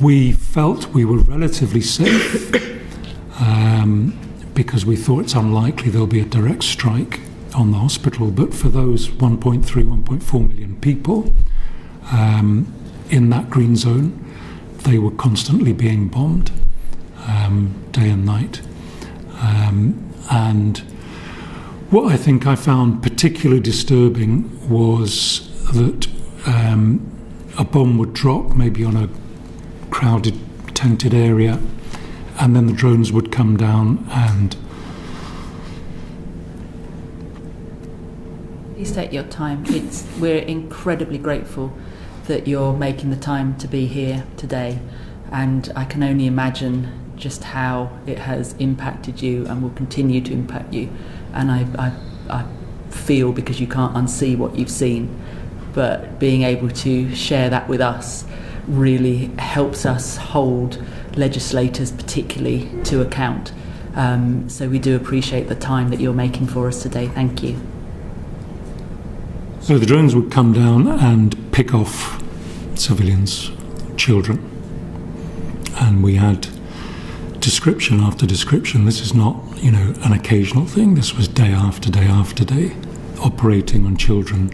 We felt we were relatively safe because we thought it's unlikely there'll be a direct strike on the hospital. But for those 1.3, 1.4 million people in that green zone, they were constantly being bombed day and night. And what I think I found particularly disturbing was that a bomb would drop maybe on a crowded, tented area, and then the drones would come down and... Please take your time. We're incredibly grateful that you're making the time to be here today, and I can only imagine just how it has impacted you and will continue to impact you. And I feel, because you can't unsee what you've seen, but being able to share that with us really helps us hold legislators particularly to account. So we do appreciate the time that you're making for us today. Thank you. So the drones would come down and pick off civilians, children, and we had description after description. This is not, an occasional thing. This was day after day after day, operating on children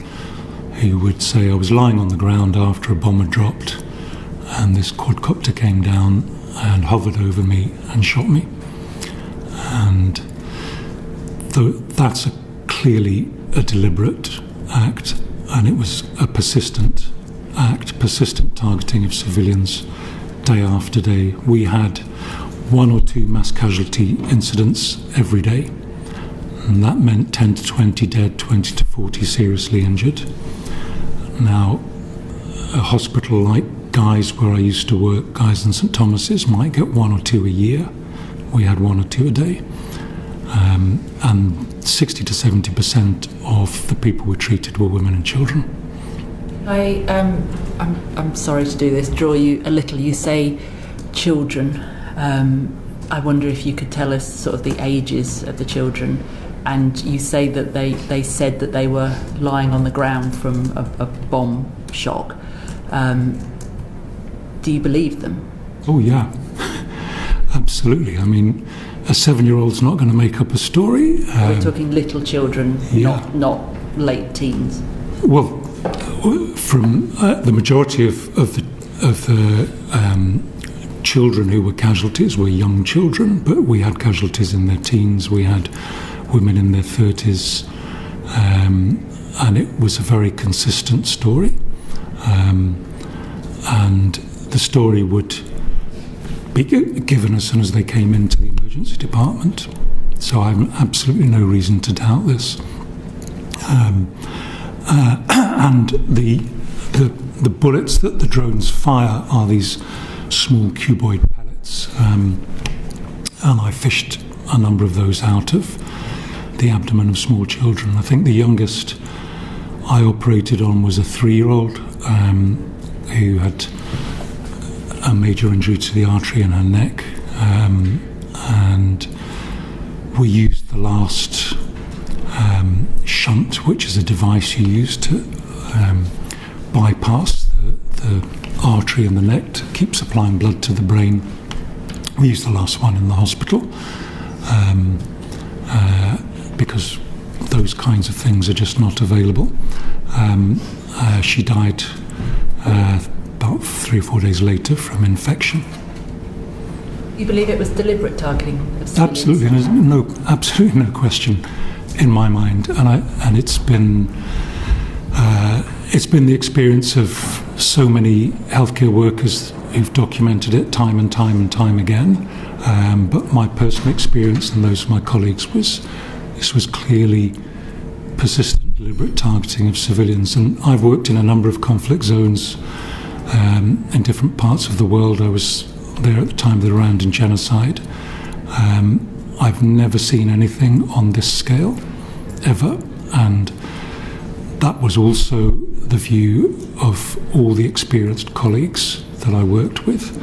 who would say, I was lying on the ground after a bomb had dropped, and this quadcopter came down and hovered over me and shot me. And that's clearly a deliberate act, and it was a persistent act, persistent targeting of civilians day after day. We had 1 or 2 mass casualty incidents every day, and that meant 10 to 20 dead, 20 to 40 seriously injured. Now, a hospital like Guy's, where I used to work, Guy's and St Thomas's, might get 1 or 2 a year. We had 1 or 2 a day. And 60 to 70% of the people we treated were women and children. I'm sorry to do this, draw you a little. You say children. I wonder if you could tell us sort of the ages of the children. And you say that they said that they were lying on the ground from a bomb shock. Do you believe them? Oh, yeah. Absolutely. I mean, a 7-year-old's not going to make up a story. We're talking little children, yeah. not late teens. Well, from the majority of the children who were casualties were young children, but we had casualties in their teens. We had women in their 30s, and it was a very consistent story. And the story would be given as soon as they came into the emergency department. So I have absolutely no reason to doubt this. And the bullets that the drones fire are these small cuboid pellets, and I fished a number of those out of the abdomen of small children. I think the youngest I operated on was a 3-year-old who had a major injury to the artery in her neck, and we used the last shunt, which is a device you use to bypass the artery in the neck to keep supplying blood to the brain. We used the last one in the hospital because those kinds of things are just not available. She died about 3 or 4 days later from infection. You believe it was deliberate targeting of civilians? Absolutely, there's absolutely no question in my mind, and it's been the experience of so many healthcare workers who've documented it time and time and time again. But my personal experience and those of my colleagues this was clearly persistent, deliberate targeting of civilians. And I've worked in a number of conflict zones in different parts of the world. I was there at the time of the Rwandan genocide. I've never seen anything on this scale, ever. And that was also the view of all the experienced colleagues that I worked with.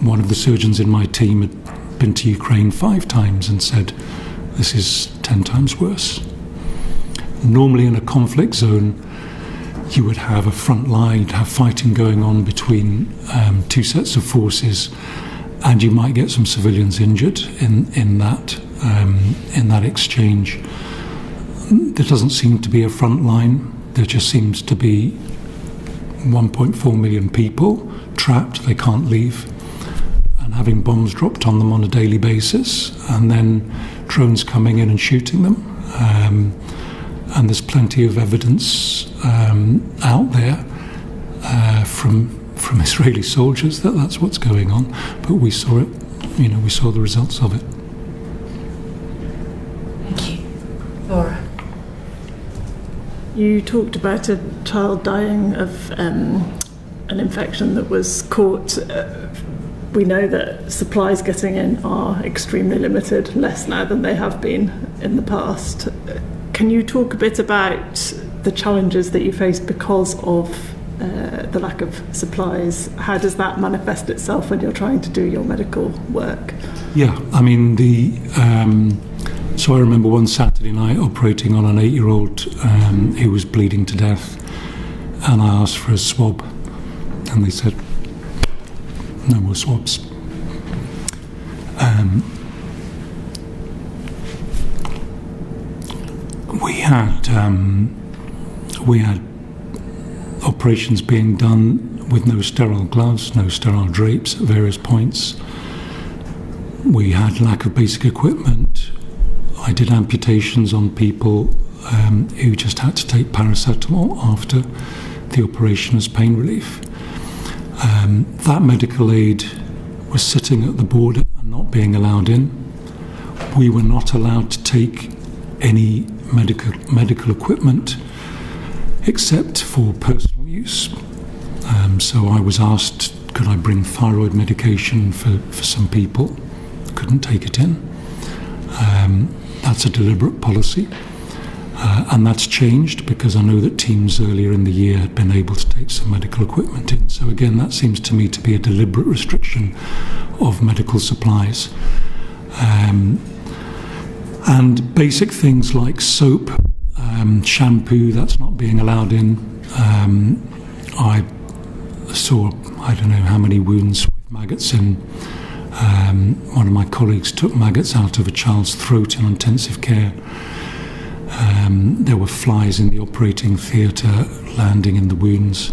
One of the surgeons in my team had been to Ukraine 5 times and said, this is 10 times worse. Normally in a conflict zone, you would have a front line, you'd have fighting going on between two sets of forces, and you might get some civilians injured in that exchange. There doesn't seem to be a front line. There just seems to be 1.4 million people trapped, they can't leave, and having bombs dropped on them on a daily basis, and then drones coming in and shooting them. And there's plenty of evidence out there from Israeli soldiers that that's what's going on. But we saw it, we saw the results of it. Thank you. Laura. You talked about a child dying of an infection that was caught. We know that supplies getting in are extremely limited, less now than they have been in the past. Can you talk a bit about the challenges that you faced because of the lack of supplies? How does that manifest itself when you're trying to do your medical work? Yeah, I mean, so I remember one Saturday night operating on an 8-year-old who was bleeding to death, and I asked for a swab, and they said, no more swabs. We had operations being done with no sterile gloves, no sterile drapes at various points. We had lack of basic equipment. I did amputations on people who just had to take paracetamol after the operation as pain relief. That medical aid was sitting at the border and not being allowed in. We were not allowed to take any medical equipment except for personal use. So I was asked, could I bring thyroid medication for some people? Couldn't take it in. That's a deliberate policy. And that's changed because I know that teams earlier in the year had been able to take some medical equipment in. So again, that seems to me to be a deliberate restriction of medical supplies. And basic things like soap, shampoo, that's not being allowed in. I saw, I don't know how many wounds with maggots in. One of my colleagues took maggots out of a child's throat in intensive care. There were flies in the operating theatre landing in the wounds.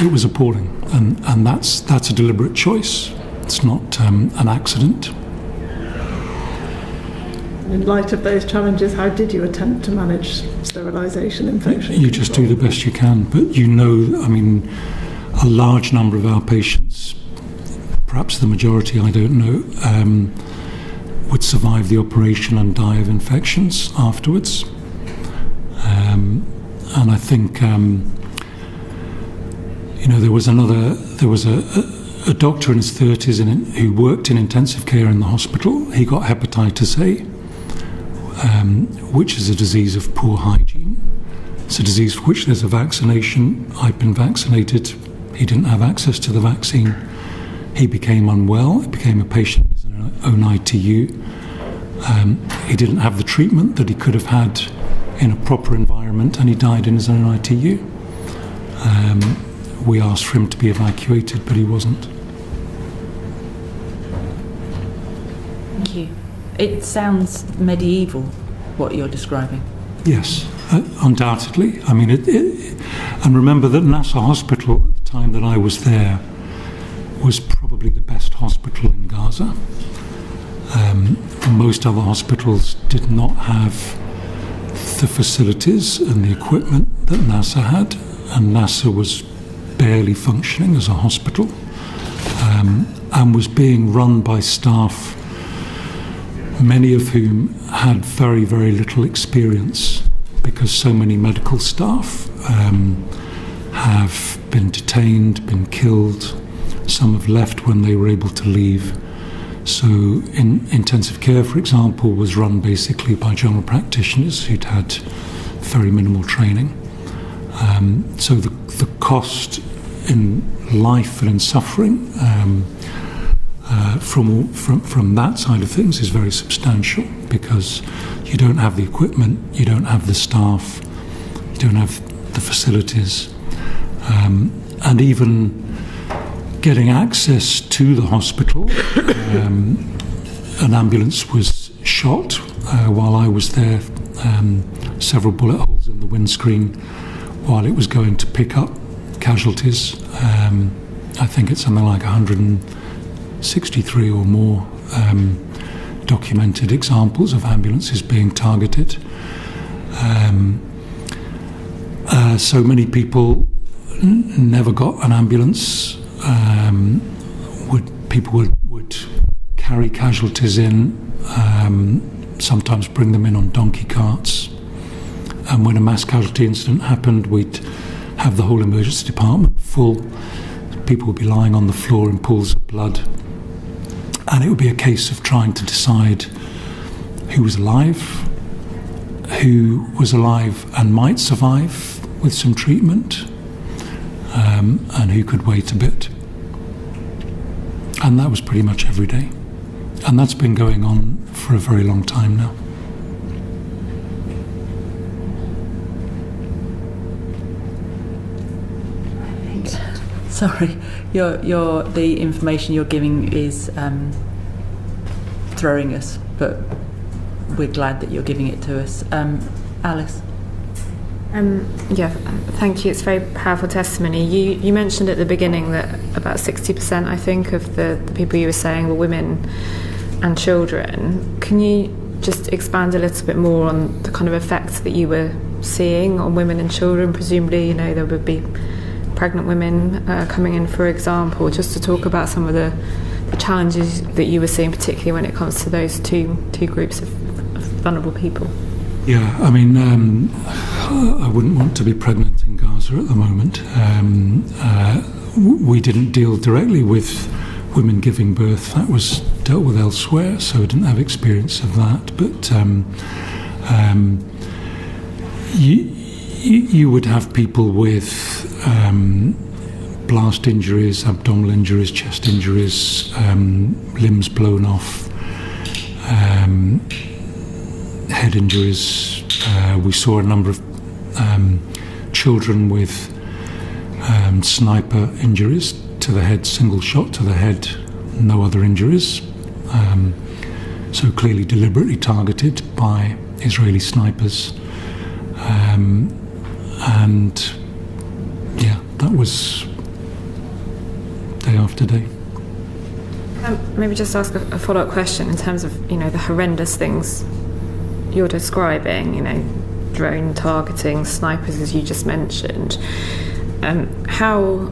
It was appalling, and that's a deliberate choice. It's not an accident. In light of those challenges, how did you attempt to manage sterilisation infection? You just do the best you can, but I mean, a large number of our patients, perhaps the majority, I don't know, would survive the operation and die of infections afterwards. And I think, there was a doctor in his 30s who worked in intensive care in the hospital. He got hepatitis A, which is a disease of poor hygiene. It's a disease for which there's a vaccination. I've been vaccinated. He didn't have access to the vaccine. He became unwell. He became a patient in his own ITU. He didn't have the treatment that he could have had in a proper environment, and he died in his own ITU. We asked for him to be evacuated, but he wasn't. Thank you. It sounds medieval, what you're describing. Yes, undoubtedly. I mean, and remember that Nasser Hospital, at the time that I was there, was probably the best hospital in Gaza. Most other hospitals did not have the facilities and the equipment that Nasser had, and Nasser was barely functioning as a hospital, and was being run by staff, many of whom had very, very little experience, because so many medical staff have been detained, been killed. Some have left when they were able to leave. So in intensive care, for example, was run basically by general practitioners who'd had very minimal training. So the cost in life and in suffering from that side of things is very substantial, because you don't have the equipment, you don't have the staff, you don't have the facilities, and even getting access to the hospital. An ambulance was shot while I was there, several bullet holes in the windscreen while it was going to pick up casualties. I think it's something like 163 or more documented examples of ambulances being targeted. So many people never got an ambulance. People would carry casualties in, sometimes bring them in on donkey carts. And when a mass casualty incident happened, we'd have the whole emergency department full. People would be lying on the floor in pools of blood. And it would be a case of trying to decide who was alive and might survive with some treatment, and who could wait a bit. And that was pretty much every day. And that's been going on for a very long time now. Sorry, the information you're giving is throwing us, but we're glad that you're giving it to us. Alice? Thank you. It's very powerful testimony. You mentioned at the beginning that about 60%, I think, of the people you were saying were women and children. Can you just expand a little bit more on the kind of effects that you were seeing on women and children? Presumably, there would be pregnant women coming in, for example, just to talk about some of the challenges that you were seeing, particularly when it comes to those two groups of vulnerable people. Yeah, I mean, I wouldn't want to be pregnant in Gaza at the moment. We didn't deal directly with women giving birth. That was dealt with elsewhere, so I didn't have experience of that. But you would have people with blast injuries, abdominal injuries, chest injuries, limbs blown off, head injuries. We saw a number of children with sniper injuries to the head, single shot to the head, no other injuries. So clearly deliberately targeted by Israeli snipers. And yeah, that was day after day. Maybe just ask a follow-up question in terms of, the horrendous things you're describing, drone targeting, snipers, as you just mentioned. How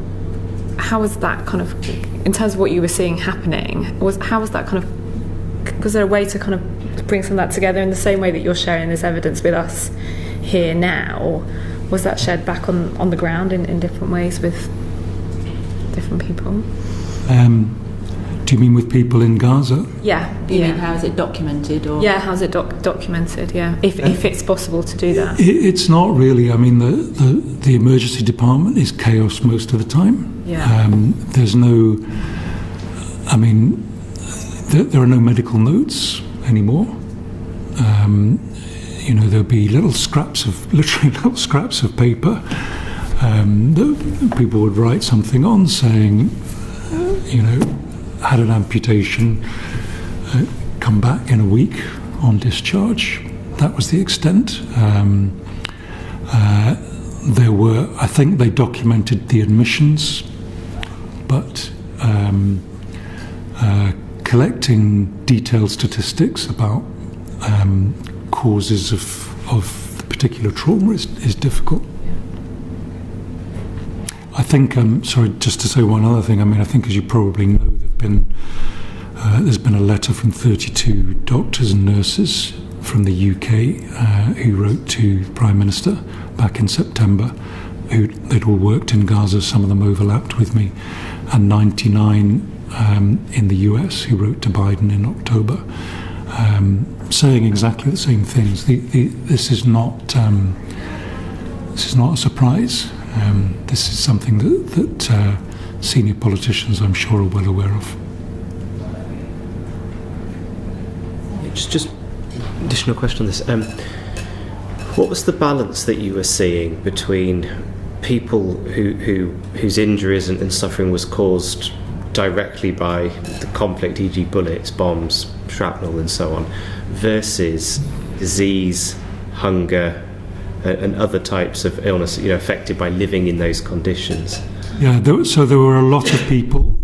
was that kind of, in terms of what you were seeing happening, how was that kind of, was there a way to kind of bring some of that together in the same way that you're sharing this evidence with us here now? Was that shared back on the ground in different ways with different people? Do you mean with people in Gaza? Yeah. You mean how is it documented? Or? Yeah, how's it documented, yeah, if it's possible to do that. It's not really. I mean, the emergency department is chaos most of the time. Yeah. There's no... I mean, there are no medical notes anymore. There'll be literally little scraps of paper. People would write something on saying, had an amputation, come back in a week on discharge. That was the extent. I think they documented the admissions, but collecting detailed statistics about causes of the particular trauma is difficult. I think, sorry, just to say one other thing, I think as you probably know, there's been a letter from 32 doctors and nurses from the UK who wrote to the Prime Minister back in September. They'd all worked in Gaza, some of them overlapped with me, and 99 in the US who wrote to Biden in October, saying exactly the same things. This is not a surprise. This is something that senior politicians, I'm sure, are well aware of. Just additional question on this. What was the balance that you were seeing between people whose injuries and suffering was caused directly by the conflict, e.g. bullets, bombs, shrapnel and so on, versus disease, hunger and other types of illness, affected by living in those conditions? Yeah, there were a lot of people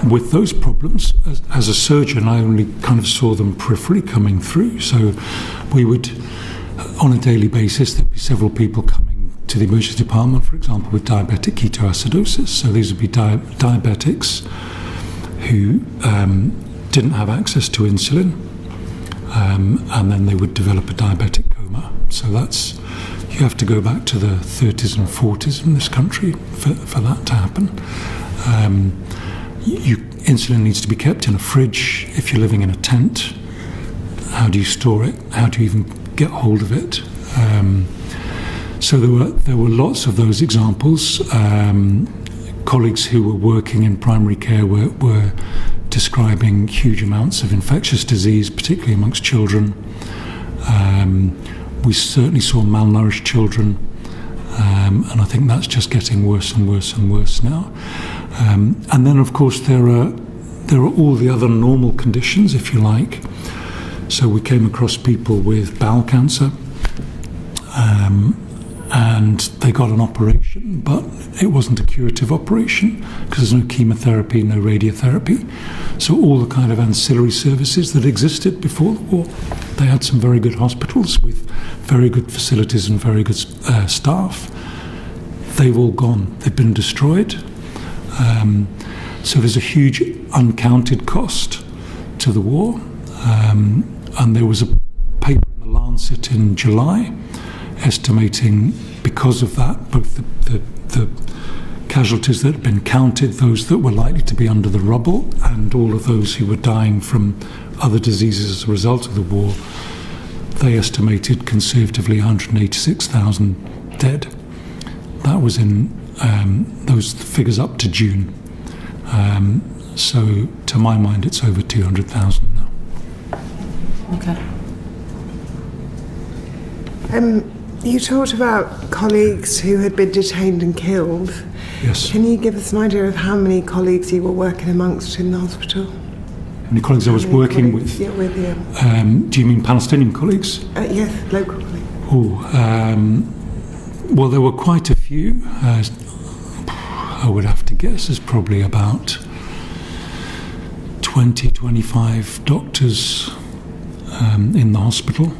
with those problems. As a surgeon, I only kind of saw them peripherally coming through. So we would, on a daily basis, there'd be several people coming to the emergency department, for example, with diabetic ketoacidosis. So these would be diabetics who didn't have access to insulin, and then they would develop a diabetic coma. So you have to go back to the 30s and 40s in this country for that to happen. Insulin needs to be kept in a fridge. If you're living in a tent, how do you store it? How do you even get hold of it? So there were lots of those examples. Colleagues who were working in primary care were describing huge amounts of infectious disease, particularly amongst children. We certainly saw malnourished children, and I think that's just getting worse and worse and worse now. And then, of course, there are all the other normal conditions, if you like. So we came across people with bowel cancer, and they got an operation, but it wasn't a curative operation because there's no chemotherapy, no radiotherapy. So all the kind of ancillary services that existed before the war, they had some very good hospitals with very good facilities and very good staff. They've all gone. They've been destroyed. So there's a huge uncounted cost to the war. And there was a paper in the Lancet in July estimating, because of that, both the casualties that had been counted, those that were likely to be under the rubble, and all of those who were dying from other diseases as a result of the war. They estimated conservatively 186,000 dead. That was in those figures up to June. So to my mind, it's over 200,000 now. Okay. You talked about colleagues who had been detained and killed. Yes. Can you give us an idea of how many colleagues you were working amongst in the hospital? How many colleagues I was working with? Yeah, with you. Do you mean Palestinian colleagues? Yes, local colleagues. Well, there were quite a few. I would have to guess there's probably about 20, 25 doctors in the hospital.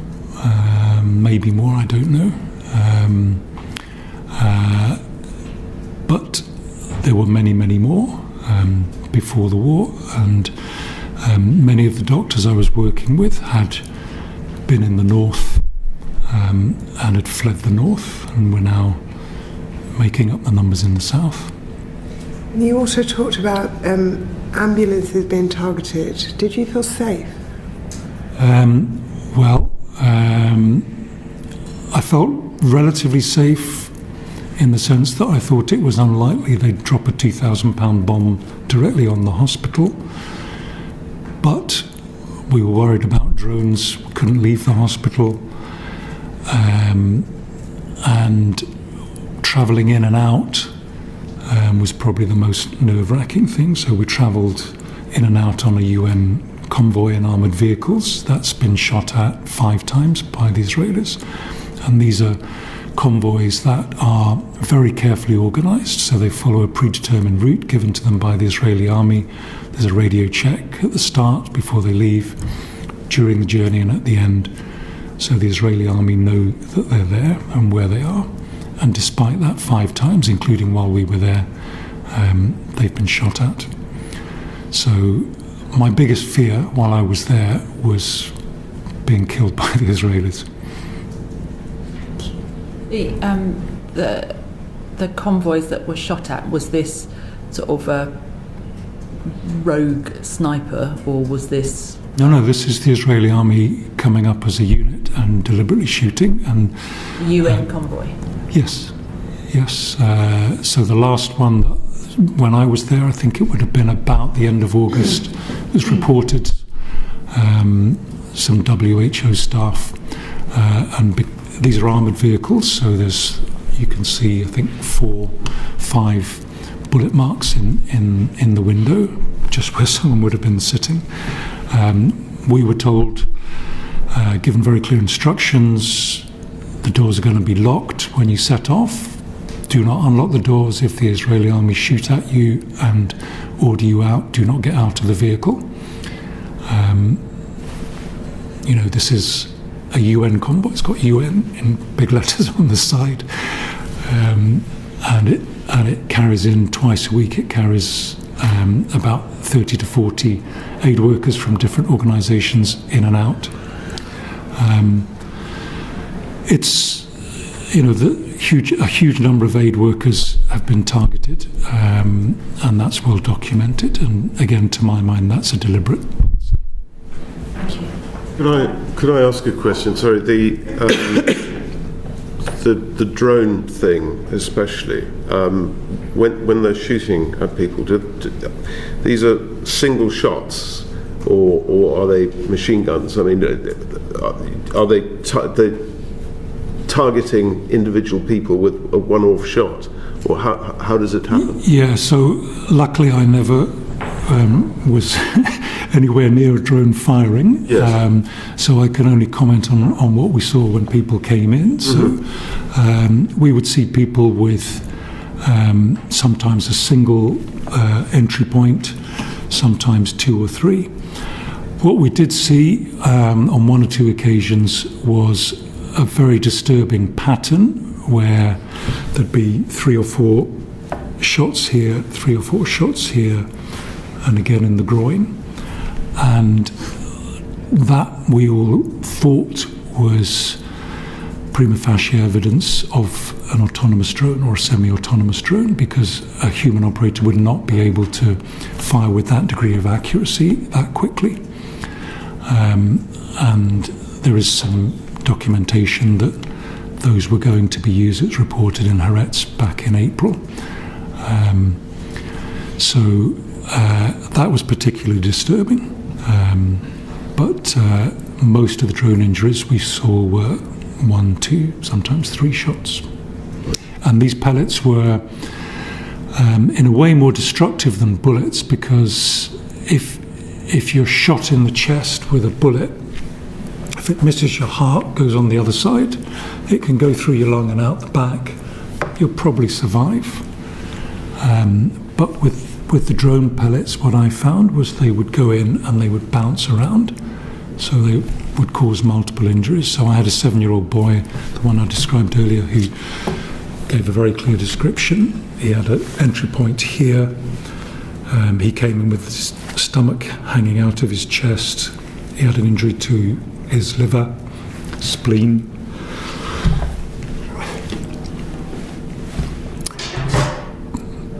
Maybe more, I don't know. But there were many, many more before the war, and many of the doctors I was working with had been in the north and had fled the north, and were now making up the numbers in the south. You also talked about ambulances being targeted. Did you feel safe? I felt relatively safe in the sense that I thought it was unlikely they'd drop a £2,000 bomb directly on the hospital. But we were worried about drones, couldn't leave the hospital, and travelling in and out was probably the most nerve-wracking thing. So we travelled in and out on a UN convoy in armoured vehicles. That's been shot at 5 times by the Israelis. And these are convoys that are very carefully organised, so they follow a predetermined route given to them by the Israeli army. There's a radio check at the start before they leave, during the journey and at the end. So the Israeli army know that they're there and where they are. And despite that, 5 times, including while we were there, they've been shot at. So my biggest fear while I was there was being killed by the Israelis. The convoys that were shot at, was this sort of a rogue sniper, or was this... No, this is the Israeli army coming up as a unit and deliberately shooting. And UN convoy? Yes. So the last one, when I was there, I think it would have been about the end of August, it was reported some WHO staff, and these are armoured vehicles, so you can see, I think, 5 bullet marks in the window, just where someone would have been sitting. We were told, given very clear instructions, the doors are going to be locked when you set off. Do not unlock the doors. If the Israeli army shoot at you and order you out, do not get out of the vehicle. This is a UN convoy. It's got UN in big letters on the side, and it carries in twice a week. It carries about 30 to 40 aid workers from different organisations in and out. It's a huge number of aid workers have been targeted, and that's well documented. And again, to my mind, that's a deliberate policy. Thank you. Could I ask a question? Sorry, the drone thing, especially when they're shooting at people. These are single shots, or are they machine guns? I mean, are they targeting individual people with a one-off shot, or how does it happen? Yeah, so luckily I never was anywhere near a drone firing, yes. So I can only comment on what we saw when people came in. Mm-hmm. So we would see people with sometimes a single entry point, sometimes 2 or 3. What we did see on 1 or 2 occasions was a very disturbing pattern where there'd be 3 or 4 shots here, 3 or 4 shots here, and again in the groin. And that we all thought was prima facie evidence of an autonomous drone or a semi-autonomous drone, because a human operator would not be able to fire with that degree of accuracy that quickly. And there is some documentation that those were going to be used. It's reported in Haaretz back in April. So that was particularly disturbing. But most of the drone injuries we saw were 1, 2, sometimes 3 shots. And these pellets were in a way more destructive than bullets, because if you're shot in the chest with a bullet, if it misses your heart, goes on the other side, it can go through your lung and out the back. You'll probably survive. But with the drone pellets, what I found was they would go in and they would bounce around, so they would cause multiple injuries. So I had a 7-year-old boy, the one I described earlier, who gave a very clear description. He had an entry point here. He came in with his stomach hanging out of his chest. He had an injury to his liver, spleen.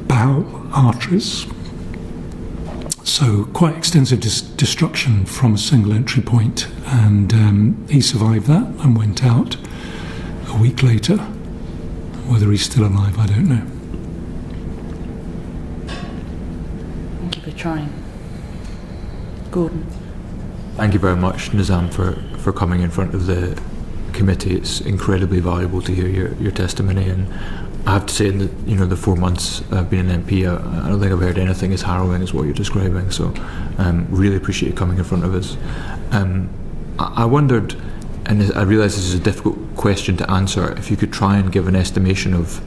Bowel, arteries. So quite extensive destruction from a single entry point. And he survived that and went out a week later. Whether he's still alive, I don't know. Thank you for trying. Gordon. Thank you very much, Nizam, for coming in front of the committee. It's incredibly valuable to hear your testimony, and I have to say, in the 4 months I've been an MP, I don't think I've heard anything as harrowing as what you're describing. So, really appreciate you coming in front of us. I wondered, and I realise this is a difficult question to answer, if you could try and give an estimation of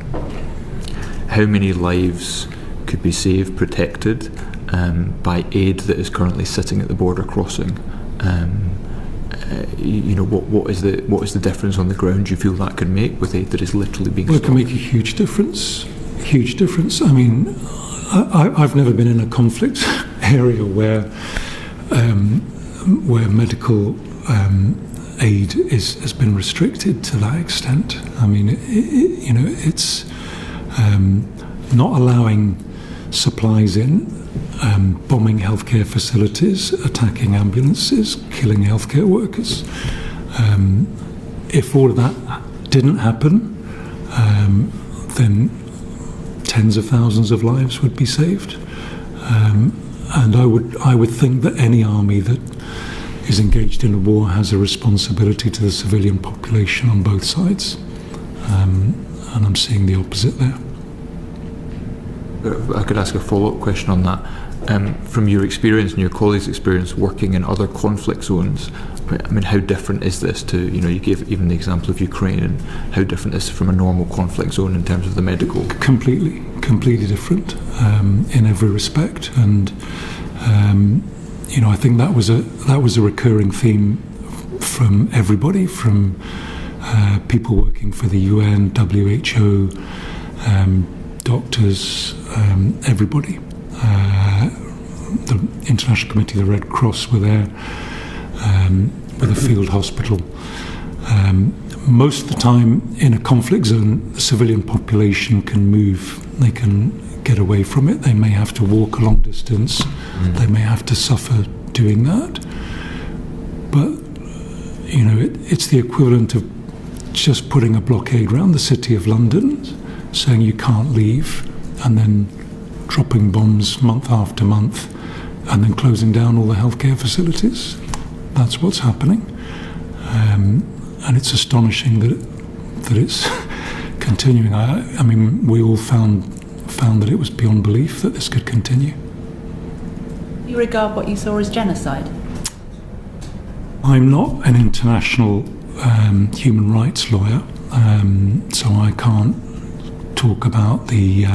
how many lives could be saved, protected, by aid that is currently sitting at the border crossing. What is the difference on the ground you feel that could make with aid that is literally being stopped? It can make a huge difference. Huge difference. I mean, I've never been in a conflict area where medical aid has been restricted to that extent. I mean, it's not allowing supplies in, bombing healthcare facilities, attacking ambulances, killing healthcare workers. If all of that didn't happen, then tens of thousands of lives would be saved. And I would think that any army that is engaged in a war has a responsibility to the civilian population on both sides. And I'm seeing the opposite there. I could ask a follow-up question on that. From your experience and your colleagues' experience working in other conflict zones, I mean, how different is this to, you gave even the example of Ukraine, and how different is it from a normal conflict zone in terms of the medical? Completely different in every respect. And, I think that was a recurring theme from everybody, from people working for the UN, WHO, doctors, everybody. The International Committee of the Red Cross were there, with a field hospital. Most of the time in a conflict zone, the civilian population can move. They can get away from it. They may have to walk a long distance. They may have to suffer doing that. But, it's the equivalent of just putting a blockade around the city of London, saying you can't leave, and then dropping bombs month after month, and then closing down all the healthcare facilities. That's what's happening. And it's astonishing that it's continuing. I mean, we all found that it was beyond belief that this could continue. You regard what you saw as genocide? I'm not an international human rights lawyer, so I can't talk about the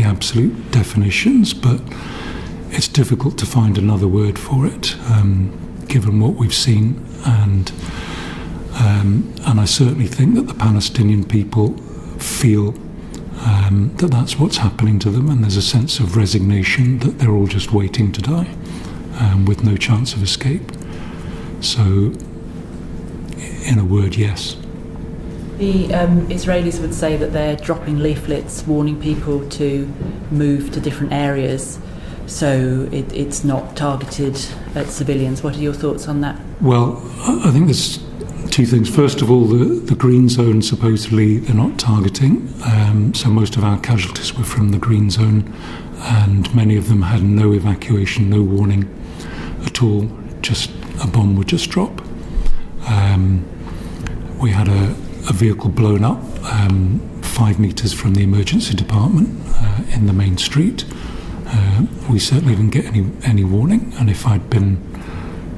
absolute definitions, but it's difficult to find another word for it, given what we've seen, and I certainly think that the Palestinian people feel that that's what's happening to them, and there's a sense of resignation that they're all just waiting to die with no chance of escape. So, in a word, yes. The Israelis would say that they're dropping leaflets warning people to move to different areas, so it's not targeted at civilians. What are your thoughts on that? Well, I think there's two things. First of all, the green zone, supposedly they're not targeting, so most of our casualties were from the green zone, and many of them had no evacuation, no warning at all, just a bomb would just drop. We had a vehicle blown up 5 metres from the emergency department in the main street. We certainly didn't get any warning, and if I'd been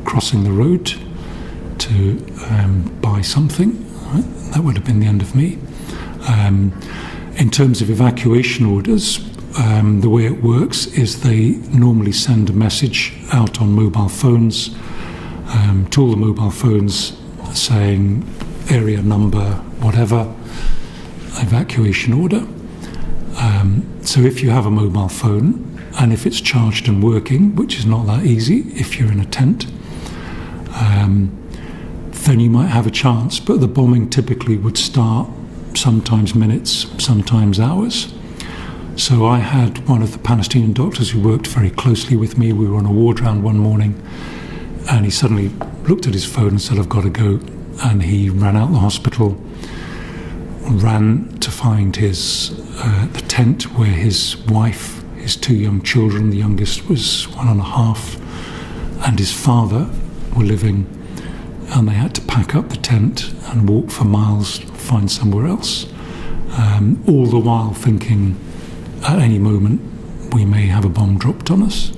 crossing the road to buy something, that would have been the end of me. In terms of evacuation orders, the way it works is they normally send a message out on mobile phones to all the mobile phones saying area number, whatever, evacuation order. So if you have a mobile phone, and if it's charged and working, which is not that easy if you're in a tent, then you might have a chance, but the bombing typically would start sometimes minutes, sometimes hours. So I had one of the Palestinian doctors who worked very closely with me. We were on a ward round one morning, and he suddenly looked at his phone and said, "I've got to go." And he ran out the hospital, ran to find the tent where his wife, his 2 young children, the youngest was 1.5, and his father were living, and they had to pack up the tent and walk for miles to find somewhere else, all the while thinking at any moment we may have a bomb dropped on us.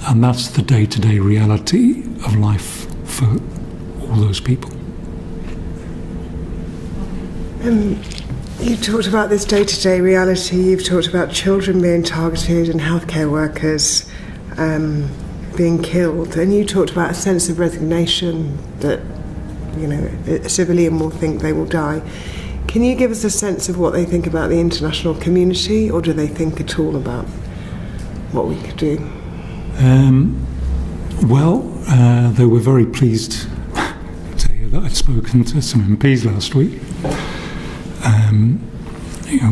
And that's the day-to-day reality of life for all those people. You talked about this day-to-day reality. You've talked about children being targeted and healthcare workers being killed, and you talked about a sense of resignation that a civilian will think they will die. Can you give us a sense of what they think about the international community, or do they think at all about what we could do? They were very pleased to hear that I'd spoken to some MPs last week.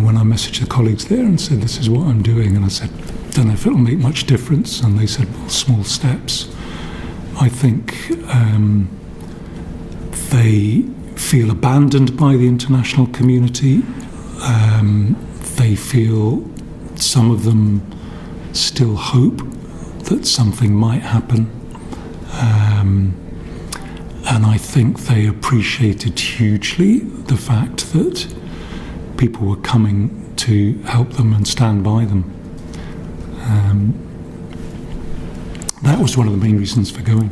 When I messaged the colleagues there and said, "This is what I'm doing," and I said, "Don't know if it'll make much difference," and they said, "Well, small steps." I think they feel abandoned by the international community. They feel, some of them still hope that something might happen. And I think they appreciated hugely the fact that people were coming to help them and stand by them. That was one of the main reasons for going.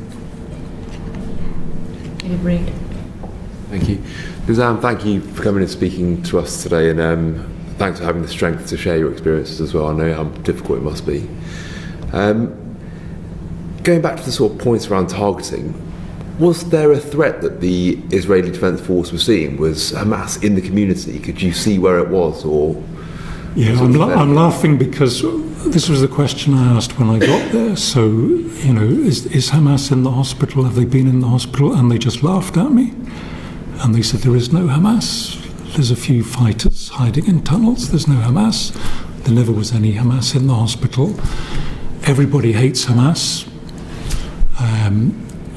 Agreed. Thank you. Nizam, thank you for coming and speaking to us today, and thanks for having the strength to share your experiences as well. I know how difficult it must be. Going back to the sort of points around targeting, was there a threat that the Israeli Defence Force was seeing? Was Hamas in the community? Could you see where it was? Or yeah, I'm laughing because this was the question I asked when I got there. So, you know, is Hamas in the hospital? Have they been in the hospital? And they just laughed at me. And they said, there is no Hamas. There's a few fighters hiding in tunnels. There's no Hamas. There never was any Hamas in the hospital. Everybody hates Hamas.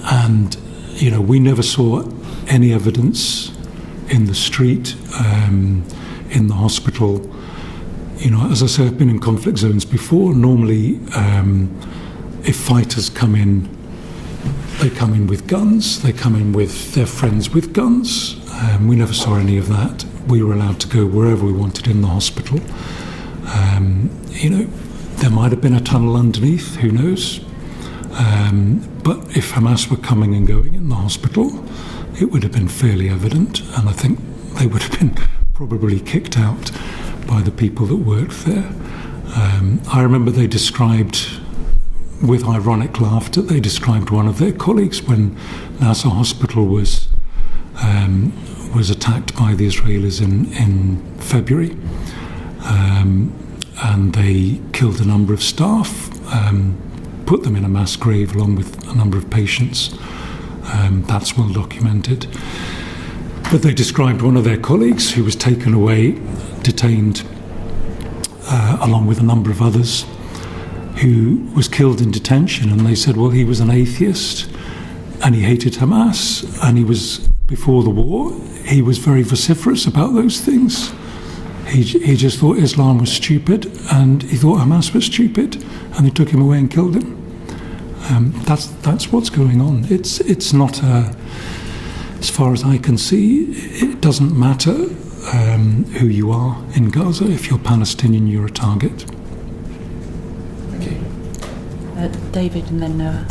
And, you know, we never saw any evidence in the street, in the hospital. You know, as I say, I've been in conflict zones before. Normally, if fighters come in, they come in with guns. They come in with their friends with guns. We never saw any of that. We were allowed to go wherever we wanted in the hospital. You know, there might have been a tunnel underneath, who knows? But if Hamas were coming and going in the hospital, it would have been fairly evident, and I think they would have been probably kicked out by the people that worked there. I remember they described, with ironic laughter, they described one of their colleagues when Nasser Hospital was attacked by the Israelis in February, and they killed a number of staff, put them in a mass grave along with a number of patients. That's well documented. But they described one of their colleagues who was taken away, detained, along with a number of others, who was killed in detention. And they said, well, he was an atheist and he hated Hamas, and he was, before the war, he was very vociferous about those things. He just thought Islam was stupid, and he thought Hamas was stupid, and they took him away and killed him. That's what's going on. It's not as far as I can see, it doesn't matter who you are in Gaza. If you're Palestinian, you're a target. Thank you. David and then Noah.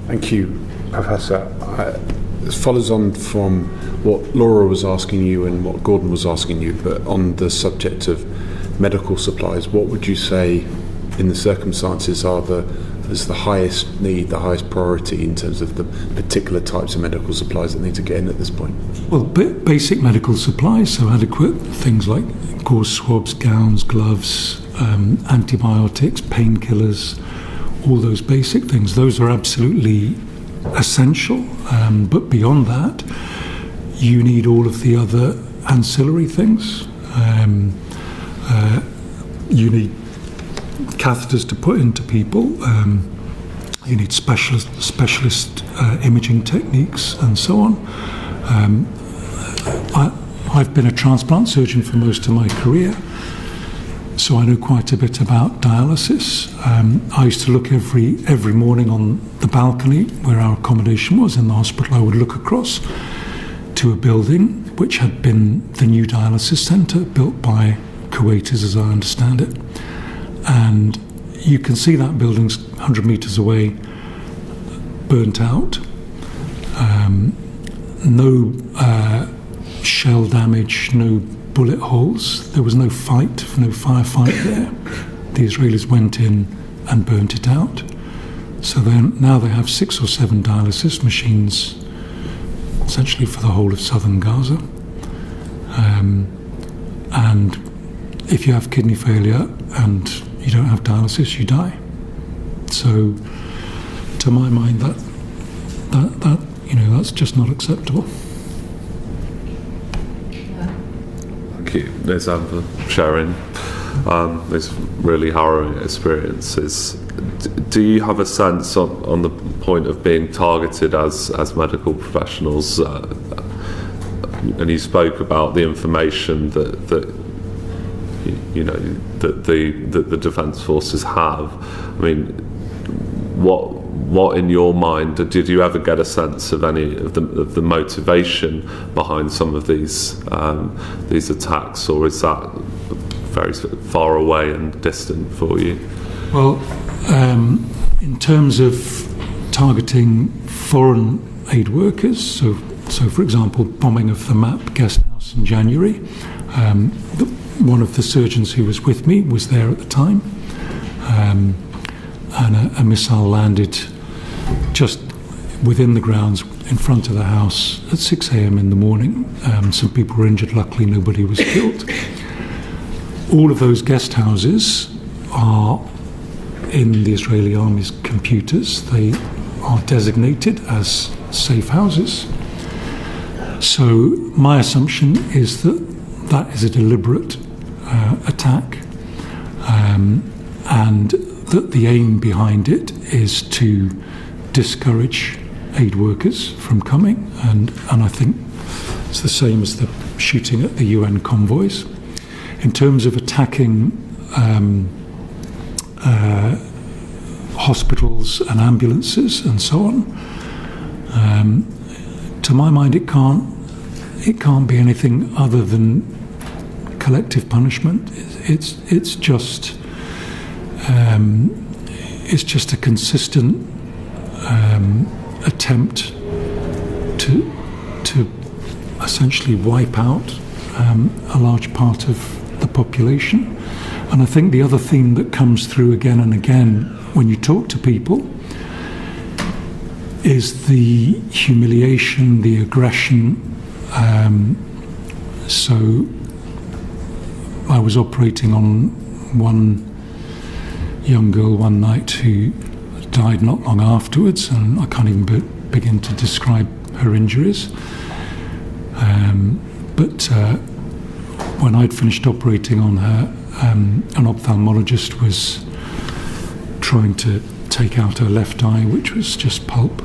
Thank you, Professor. This follows on from what Laura was asking you and what Gordon was asking you, but on the subject of medical supplies, what would you say in the circumstances is the highest need, the highest priority in terms of the particular types of medical supplies that need to get in at this point? Well, basic medical supplies, so adequate things like gauze swabs, gowns, gloves, antibiotics, painkillers, all those basic things. Those are absolutely essential, but beyond that, you need all of the other ancillary things. You need catheters to put into people. You need specialist imaging techniques and so on. I've been a transplant surgeon for most of my career, so I know quite a bit about dialysis. I used to look every morning on the balcony where our accommodation was in the hospital. I would look across to a building which had been the new dialysis centre built by Kuwaitis, as I understand it. And you can see that building's 100 metres away, burnt out. No shell damage, no bullet holes. There was no firefight there. The Israelis went in and burnt it out. So now they have 6 or 7 dialysis machines, essentially for the whole of southern Gaza. And if you have kidney failure and you don't have dialysis, you die. So, to my mind, that that's just not acceptable. Thank you, Nizam, for sharing these really harrowing experiences. Do you have a sense on the point of being targeted as medical professionals? And you spoke about the information that the defence forces have. I mean, what in your mind did you ever get a sense of any of the motivation behind some of these attacks, or is that very far away and distant for you? Well, in terms of targeting foreign aid workers, so for example, bombing of the MAP guest house in January, one of the surgeons who was with me was there at the time, and a missile landed just within the grounds in front of the house at 6 a.m. in the morning. Some people were injured. Luckily, nobody was killed. All of those guest houses are in the Israeli Army's computers. They are designated as safe houses. So my assumption is that is a deliberate attack, and that the aim behind it is to discourage aid workers from coming, and I think it's the same as the shooting at the UN convoys. In terms of attacking hospitals and ambulances and so on, to my mind, it can't be anything other than collective punishment. It's just a consistent attempt to essentially wipe out a large part of the population. And I think the other theme that comes through again and again when you talk to people is the humiliation, the aggression. So I was operating on one young girl one night who died not long afterwards, and I can't even begin to describe her injuries. But when I'd finished operating on her, an ophthalmologist was trying to take out her left eye, which was just pulp.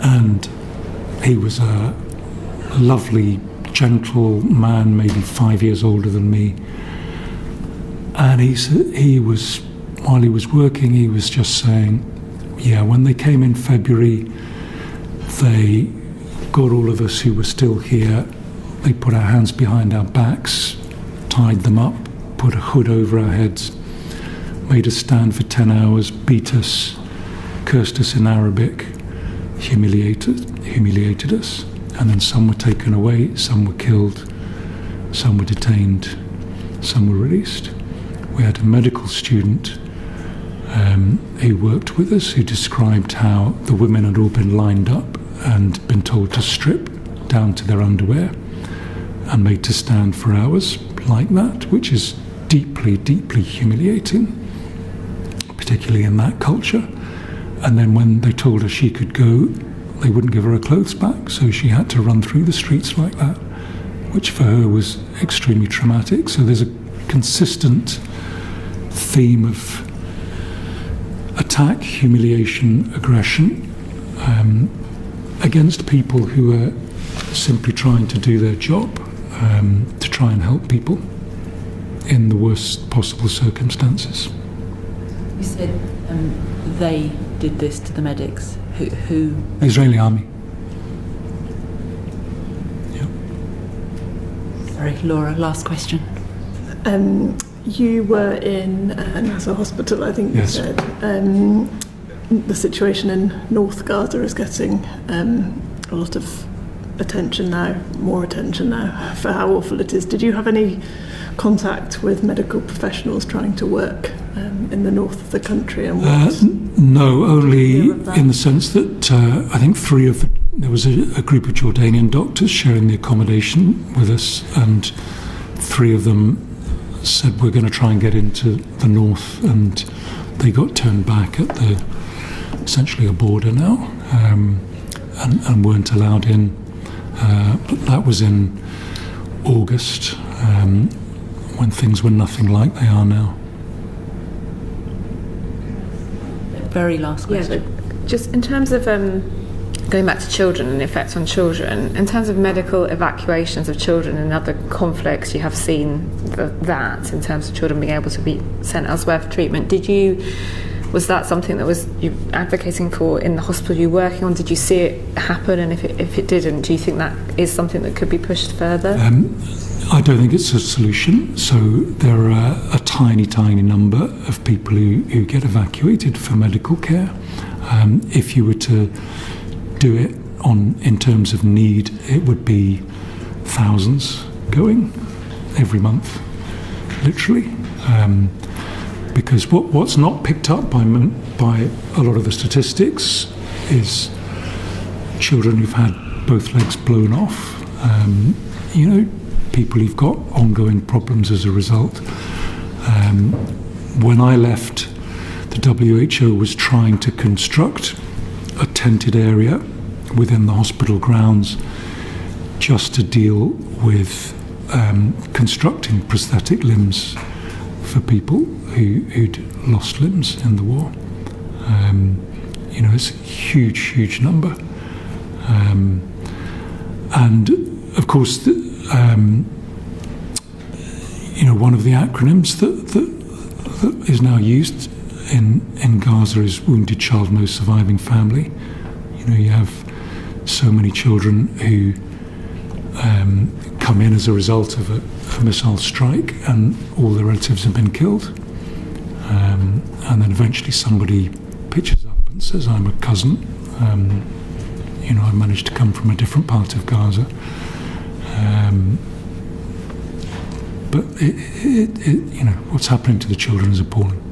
And he was a lovely, gentle man, maybe 5 years older than me. And he was, while he was working, he was just saying, yeah, when they came in February, they got all of us who were still here, they put our hands behind our backs, tied them up, put a hood over our heads, made us stand for 10 hours, beat us, cursed us in Arabic, humiliated us. And then some were taken away, some were killed, some were detained, some were released. We had a medical student who worked with us, who described how the women had all been lined up and been told to strip down to their underwear and made to stand for hours like that, which is deeply, deeply humiliating, particularly in that culture. And then when they told her she could go, they wouldn't give her her clothes back, so she had to run through the streets like that, which for her was extremely traumatic. So there's a consistent theme of attack, humiliation, aggression against people who are simply trying to do their job, to try and help people in the worst possible circumstances. You said they did this to the medics. Who? The Israeli army. Yeah. Sorry, Laura, last question. You were in Nasser Hospital, I think you said. The situation in North Gaza is getting a lot of attention now, more attention now, for how awful it is. Did you have any contact with medical professionals trying to work in the north of the country? And no, only in the sense that I think there was a group of Jordanian doctors sharing the accommodation with us, and 3 of them said we're going to try and get into the north, and they got turned back at essentially a border now, and weren't allowed in. But that was in August, when things were nothing like they are now. Very last question. Yeah, just in terms of going back to children and the effects on children, in terms of medical evacuations of children and other conflicts, you have seen that in terms of children being able to be sent elsewhere for treatment. Did you Was that something that was you advocating for in the hospital you were working on? Did you see it happen? And if it didn't, do you think that is something that could be pushed further? I don't think it's a solution. So there are a tiny, tiny number of people who get evacuated for medical care. If you were to do it in terms of need, it would be thousands going every month, literally. Because what's not picked up by a lot of the statistics is children who've had both legs blown off. People who've got ongoing problems as a result. When I left, the WHO was trying to construct a tented area within the hospital grounds just to deal with constructing prosthetic limbs for people who'd lost limbs in the war. It's a huge, huge number. And of course, one of the acronyms that is now used in Gaza is Wounded Child Most Surviving Family. You have so many children who come in as a result of a missile strike, and all their relatives have been killed. And then eventually somebody pitches up and says, I'm a cousin. I managed to come from a different part of Gaza. But what's happening to the children is appalling.